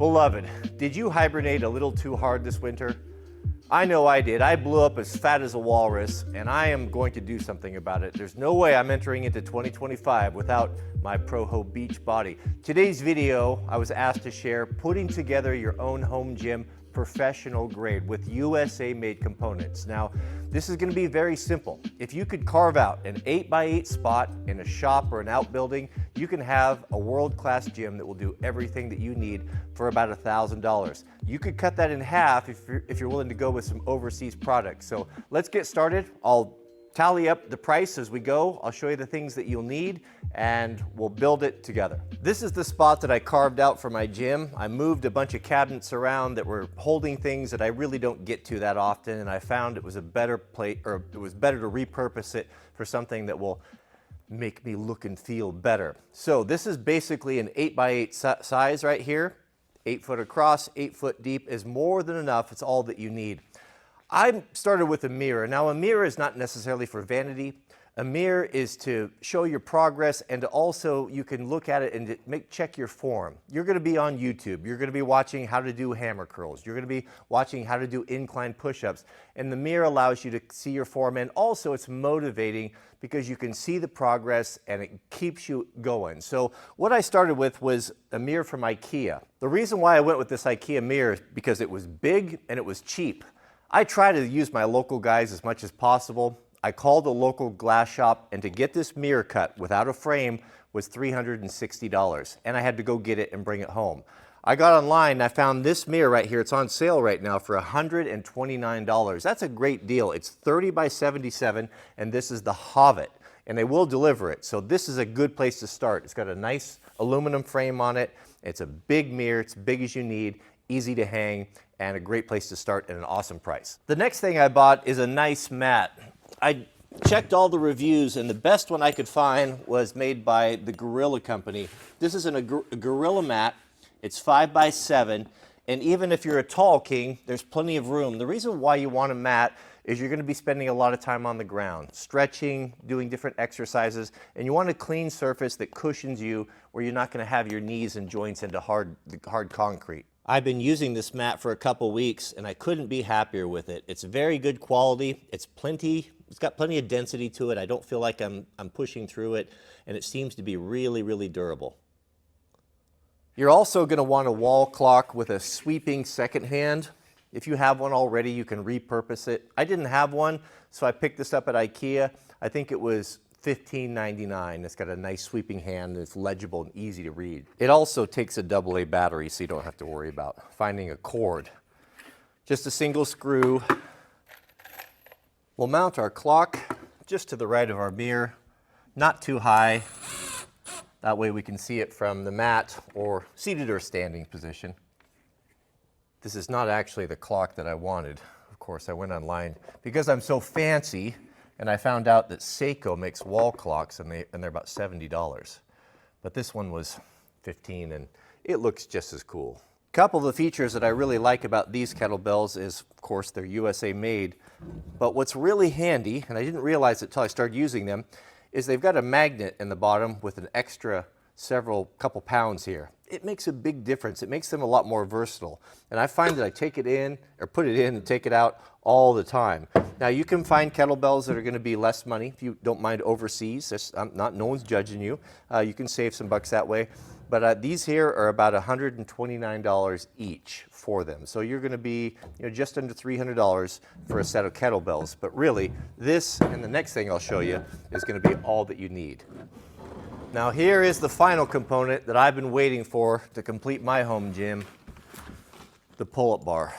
Beloved, did you hibernate a little too hard this winter? I know I did. I blew up as fat as a walrus, and I am going to do something about it. There's no way I'm entering into 2025 without my Proho Beach body. Today's video, I was asked to share putting together your own home gym professional grade with USA made components. Now, this is gonna be very simple. If you could carve out an 8x8 spot in a shop or an outbuilding, you can have a world-class gym that will do everything that you need for about $1,000. You could cut that in half if you're willing to go with some overseas products. So let's get started. I'll tally up the price as we go. I'll show you the things that you'll need and we'll build it together. This is the spot that I carved out for my gym. I moved a bunch of cabinets around that were holding things that I really don't get to that often, and I found it was a better place, or it was better to repurpose it for something that will make me look and feel better. So this is basically an 8x8 size right here. 8 foot across, 8 foot deep is more than enough. It's all that you need. I started with a mirror. Now, a mirror is not necessarily for vanity. A mirror is to show your progress, and to also you can look at it and check your form. You're going to be on YouTube. You're going to be watching how to do hammer curls. You're going to be watching how to do incline push-ups. And the mirror allows you to see your form, and also it's motivating because you can see the progress and it keeps you going. So what I started with was a mirror from IKEA. The reason why I went with this IKEA mirror is because it was big and it was cheap. I try to use my local guys as much as possible. I called a local glass shop, and to get this mirror cut without a frame was $360, and I had to go get it and bring it home. I got online and I found this mirror right here. It's on sale right now for $129. That's a great deal. It's 30 by 77, and this is the Hobbit, and they will deliver it. So this is a good place to start. It's got a nice aluminum frame on it. It's a big mirror. It's big as you need, easy to hang, and a great place to start at an awesome price. The next thing I bought is a nice mat. I checked all the reviews, and the best one I could find was made by the Gorilla Company. This is a Gorilla mat. It's 5 by 7, and even if you're a tall king, there's plenty of room. The reason why you want a mat is you're going to be spending a lot of time on the ground, stretching, doing different exercises, and you want a clean surface that cushions you where you're not going to have your knees and joints into hard concrete. I've been using this mat for a couple weeks, and I couldn't be happier with it. It's very good quality. It's got plenty of density to it. I don't feel like I'm pushing through it, and it seems to be really, really durable. You're also going to want a wall clock with a sweeping second hand. If you have one already, you can repurpose it. I didn't have one, so I picked this up at IKEA. I think it was $15.99. It's got a nice sweeping hand, and it's legible and easy to read. It also takes a AA battery, so you don't have to worry about finding a cord. Just a single screw. We'll mount our clock just to the right of our mirror, not too high. That way we can see it from the mat or seated or standing position. This is not actually the clock that I wanted. Of course, I went online because I'm so fancy, and I found out that Seiko makes wall clocks, and they're about $70. But this one was $15, and it looks just as cool. A couple of the features that I really like about these kettlebells is, of course, they're USA made. But what's really handy, and I didn't realize it until I started using them, is they've got a magnet in the bottom with an extra couple pounds here. It makes a big difference. It makes them a lot more versatile. And I find that I take it in, or put it in and take it out all the time. Now, you can find kettlebells that are going to be less money if you don't mind overseas. No one's judging you. You can save some bucks that way. But these here are about $129 each for them. So you're going to be just under $300 for a set of kettlebells. But really, this and the next thing I'll show you is going to be all that you need. Now, here is the final component that I've been waiting for to complete my home gym, the pull-up bar.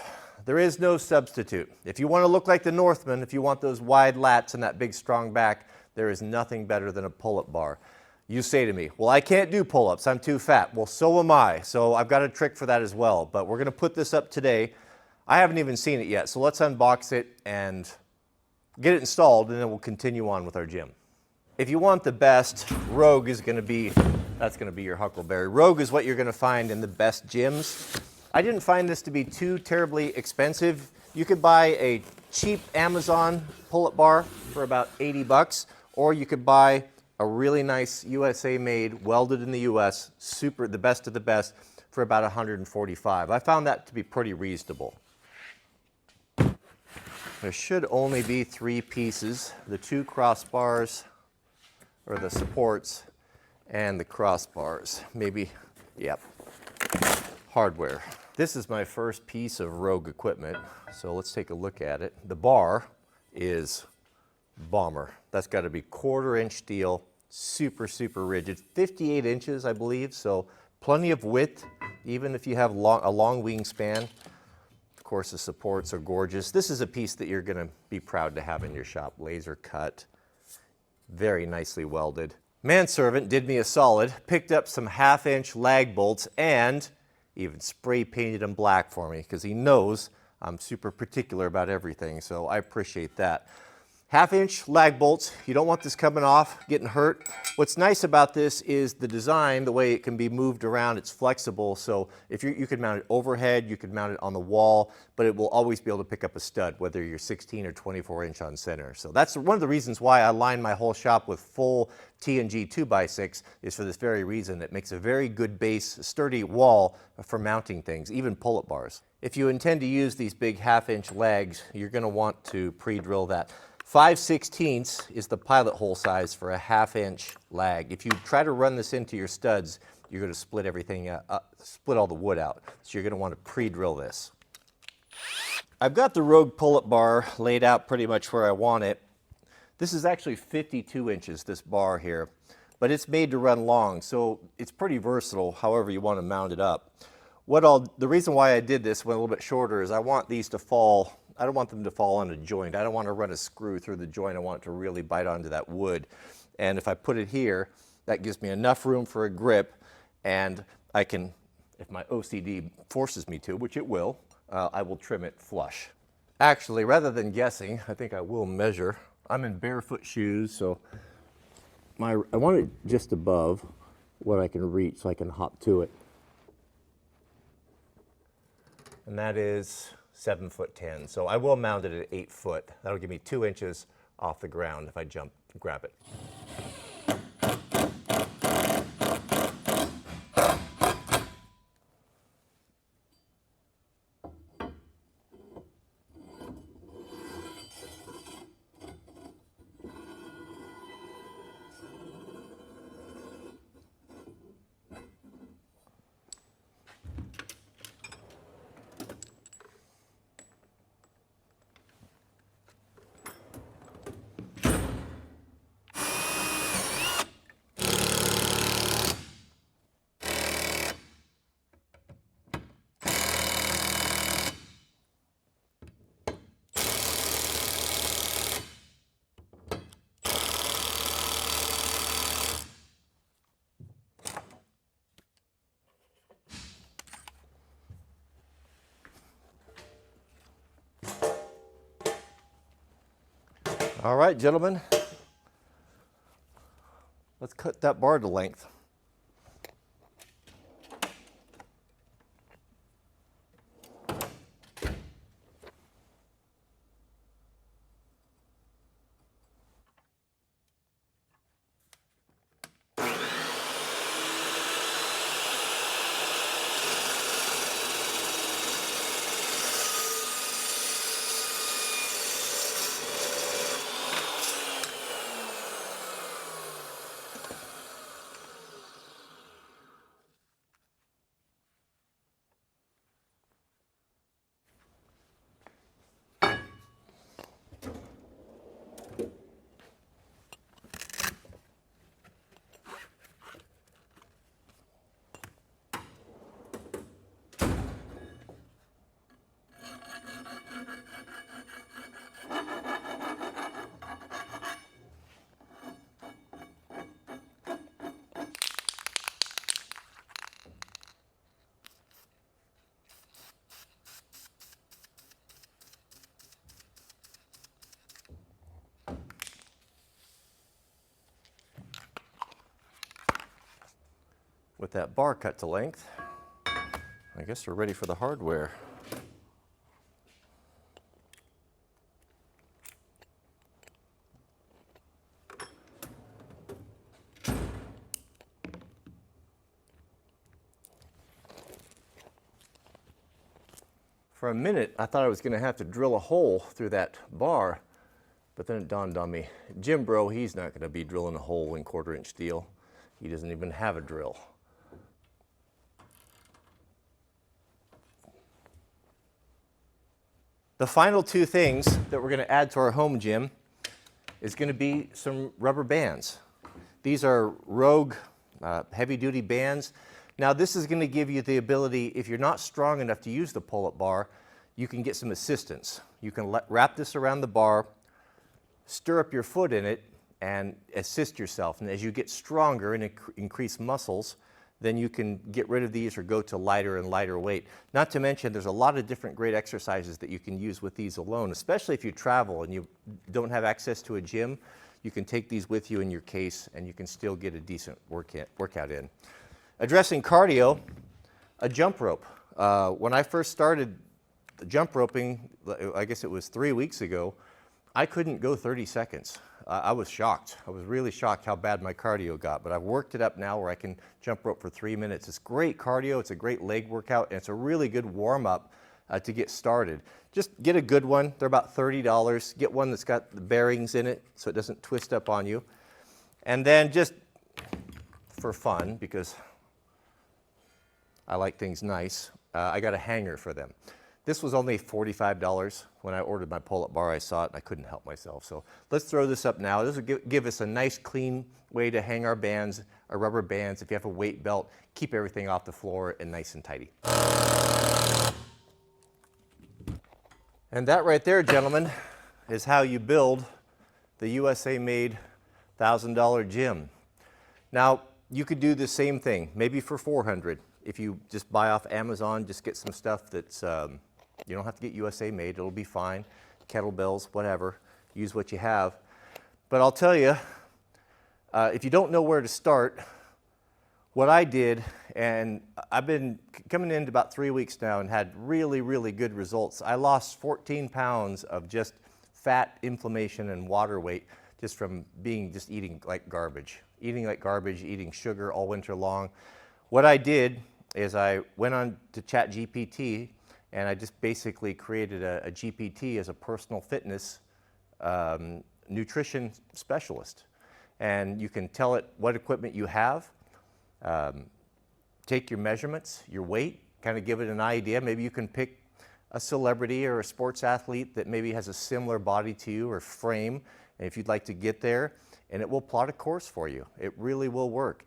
There is no substitute. If you want to look like the Northman, if you want those wide lats and that big strong back, there is nothing better than a pull-up bar. You say to me, well, I can't do pull-ups, I'm too fat. Well, so am I, so I've got a trick for that as well. But we're going to put this up today. I haven't even seen it yet, so let's unbox it and get it installed, and then we'll continue on with our gym. If you want the best, Rogue is going to be, that's going to be your huckleberry. Rogue is what you're going to find in the best gyms. I didn't find this to be too terribly expensive. You could buy a cheap Amazon pull-up bar for about 80 bucks, or you could buy a really nice USA made, welded in the US, the best of the best, for about 145. I found that to be pretty reasonable. There should only be 3 pieces, the 2 crossbars, or the supports, and the crossbars. Maybe, yep, hardware. This is my first piece of Rogue equipment, so let's take a look at it. The bar is bomber. That's got to be 1/4 inch steel, super, super rigid, 58 inches, I believe, so plenty of width, even if you have a long wingspan. Of course, the supports are gorgeous. This is a piece that you're going to be proud to have in your shop. Laser cut, very nicely welded. Manservant did me a solid, picked up some 1/2 inch lag bolts and even spray painted them black for me because he knows I'm super particular about everything, so I appreciate that. 1/2 inch lag bolts, you don't want this coming off, getting hurt. What's nice about this is the design, the way it can be moved around, it's flexible, so if you could mount it overhead, you could mount it on the wall, but it will always be able to pick up a stud, whether you're 16 or 24 inch on center. So that's one of the reasons why I line my whole shop with full T&G 2x6 is for this very reason. It makes a very good base, sturdy wall for mounting things, even pull-up bars. If you intend to use these big 1/2 inch legs, you're going to want to pre-drill that. 5/16 is the pilot hole size for a 1/2 inch lag. If you try to run this into your studs, you're going to split everything, split all the wood out. So you're going to want to pre-drill this. I've got the Rogue pull-up bar laid out pretty much where I want it. This is actually 52 inches, this bar here, but it's made to run long, so it's pretty versatile however you want to mount it up. The reason why I did this one a little bit shorter is I want these to fall. I don't want them to fall on a joint. I don't want to run a screw through the joint. I want it to really bite onto that wood. And if I put it here, that gives me enough room for a grip, and I can, if my OCD forces me to, which it will, I will trim it flush. Actually, rather than guessing, I think I will measure. I'm in barefoot shoes, so I want it just above what I can reach so I can hop to it. And that is 7'10". So I will mount it at 8 foot. That'll give me 2 inches off the ground if I jump and grab it. All right, gentlemen, let's cut that bar to length. With that bar cut to length, I guess we're ready for the hardware. For a minute, I thought I was going to have to drill a hole through that bar, but then it dawned on me, Jim Bro, he's not going to be drilling a hole in 1/4-inch steel. He doesn't even have a drill. The final two things that we're going to add to our home gym is going to be some rubber bands. These are Rogue heavy-duty bands. Now this is going to give you the ability, if you're not strong enough to use the pull-up bar, you can get some assistance. You can wrap this around the bar, stir up your foot in it, and assist yourself. And as you get stronger and increase muscles, then you can get rid of these or go to lighter and lighter weight. Not to mention, there's a lot of different great exercises that you can use with these alone, especially if you travel and you don't have access to a gym. You can take these with you in your case and you can still get a decent workout in. Addressing cardio, a jump rope. When I first started jump roping, I guess it was 3 weeks ago, I couldn't go 30 seconds. I was shocked. I was really shocked how bad my cardio got, but I've worked it up now where I can jump rope for 3 minutes. It's great cardio, it's a great leg workout, and it's a really good warm-up to get started. Just get a good one. They're about $30. Get one that's got the bearings in it so it doesn't twist up on you. And then just for fun, because I like things nice, I got a hanger for them. This was only $45 when I ordered my pull-up bar. I saw it and I couldn't help myself. So let's throw this up now. This will give us a nice clean way to hang our bands, our rubber bands. If you have a weight belt, keep everything off the floor and nice and tidy. And that right there, gentlemen, is how you build the USA-made $1,000 gym. Now, you could do the same thing, maybe for $400. If you just buy off Amazon, just get some stuff that's, you don't have to get USA made, it'll be fine. Kettlebells, whatever, use what you have. But I'll tell you, if you don't know where to start, what I did, and I've been coming in about 3 weeks now and had really, really good results. I lost 14 pounds of just fat, inflammation, and water weight just from eating like garbage. Eating sugar all winter long. What I did is I went on to ChatGPT and I just basically created a GPT as a personal fitness nutrition specialist. And you can tell it what equipment you have, take your measurements, your weight, kind of give it an idea. Maybe you can pick a celebrity or a sports athlete that maybe has a similar body to you or frame, and if you'd like to get there, and it will plot a course for you. It really will work.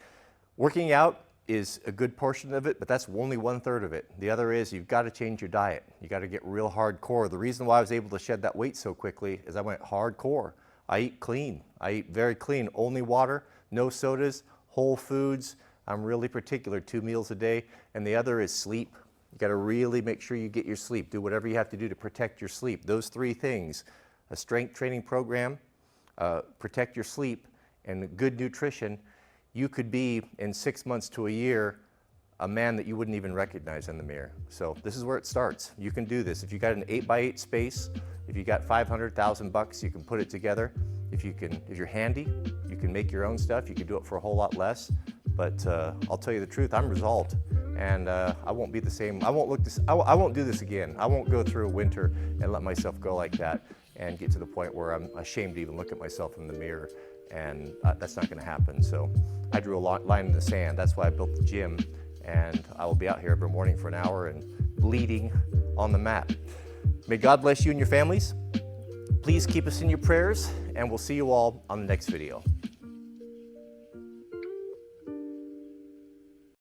Working out is a good portion of it, but that's only 1/3 of it. The other is you've got to change your diet. You got to get real hardcore. The reason why I was able to shed that weight so quickly is I went hardcore. I eat clean. I eat very clean. Only water, no sodas, whole foods. I'm really particular, 2 meals a day. And the other is sleep. You got to really make sure you get your sleep. Do whatever you have to do to protect your sleep. Those 3 things, a strength training program, protect your sleep, and good nutrition. You could be, in 6 months to a year, a man that you wouldn't even recognize in the mirror. So this is where it starts. You can do this. If you got an 8x8 space, if you got $500,000, you can put it together. If you're handy, you can make your own stuff. You can do it for a whole lot less. But I'll tell you the truth, I'm resolved, and I won't be the same. I won't do this again. I won't go through a winter and let myself go like that and get to the point where I'm ashamed to even look at myself in the mirror. And that's not going to happen. So I drew a line in the sand. That's why I built the gym, and I will be out here every morning for an hour and bleeding on the mat. May God bless you and your families. Please keep us in your prayers, and we'll see you all on the next video.